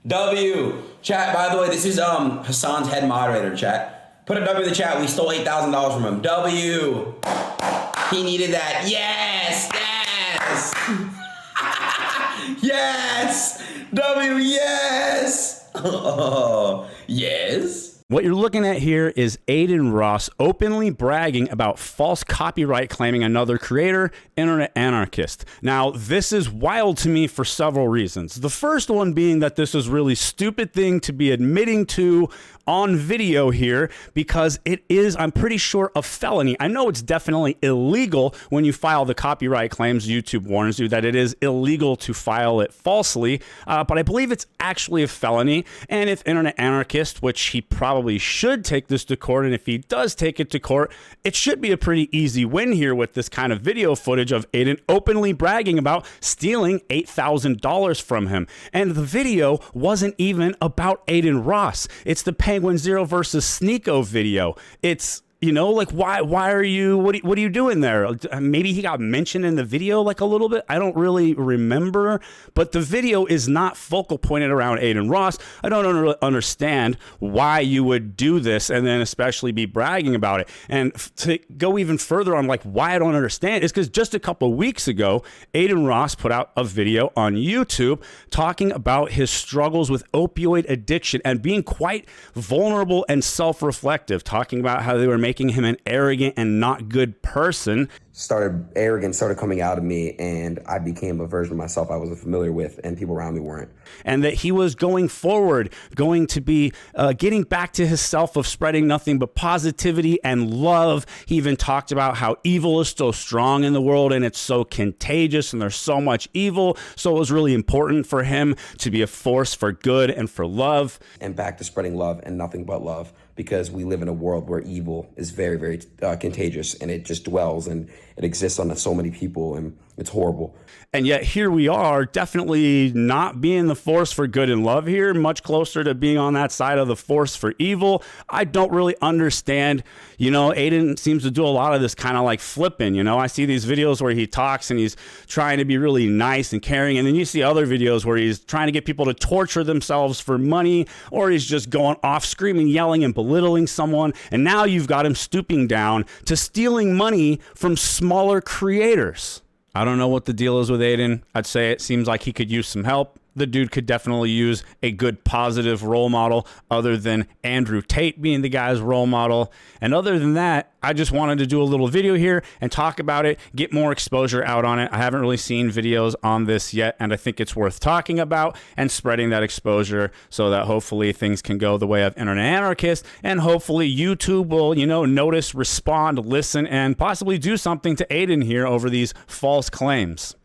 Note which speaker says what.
Speaker 1: W. Chat, by the way, this is Hassan's head moderator, chat. Put a W in the chat. We stole $8,000 from him. W. He needed that. Yes. Yes. Yes. W. Yes. Oh, yes.
Speaker 2: What you're looking at here is Adin Ross openly bragging about false copyright claiming another creator, internet anarchist. Now, this is wild to me for several reasons. The first one being that this is really stupid thing to be admitting to on video here because it is, I'm pretty sure, a felony. I know it's definitely illegal when you file the copyright claims. YouTube warns you that it is illegal to file it falsely, but I believe it's actually a felony. And if internet anarchist, which he probably should take this to court, and if he does take it to court, it should be a pretty easy win here with this kind of video footage of Adin openly bragging about stealing $8,000 from him. And the video wasn't even about Adin Ross. It's the Penguin Zero versus Sneeko video. It's, you know, like, why are you, what are you doing there? Maybe he got mentioned in the video like a little bit. I don't really remember, but the video is not focal pointed around Adin Ross. I don't really understand why you would do this and then especially be bragging about it. And to go even further on like why I don't understand is because just a couple of weeks ago, Adin Ross put out a video on YouTube talking about his struggles with opioid addiction and being quite vulnerable and self-reflective, talking about how they were making him an arrogant and not good person.
Speaker 3: Arrogance started coming out of me, and I became a version of myself I wasn't familiar with, and people around me weren't.
Speaker 2: And that he was going forward, going to be getting back to his self of spreading nothing but positivity and love. He even talked about how evil is so strong in the world and it's so contagious and there's so much evil. So it was really important for him to be a force for good and for love.
Speaker 3: And back to spreading love and nothing but love, because we live in a world where evil is very, very contagious, and it just dwells and it exists on so many people, and it's horrible.
Speaker 2: And yet here we are, definitely not being the force for good and love here, much closer to being on that side of the force for evil. I don't really understand. You know, Adin seems to do a lot of this kind of like flipping. You know, I see these videos where he talks and he's trying to be really nice and caring. And then you see other videos where he's trying to get people to torture themselves for money, or he's just going off screaming, yelling and belittling someone. And now you've got him stooping down to stealing money from smaller creators. I don't know what the deal is with Adin. I'd say it seems like he could use some help. The dude could definitely use a good positive role model other than Andrew Tate being the guy's role model. And other than that, I just wanted to do a little video here and talk about it, get more exposure out on it. I haven't really seen videos on this yet, and I think it's worth talking about and spreading that exposure so that hopefully things can go the way of internet anarchists, and hopefully YouTube will, you know, notice, respond, listen, and possibly do something to Adin here over these false claims.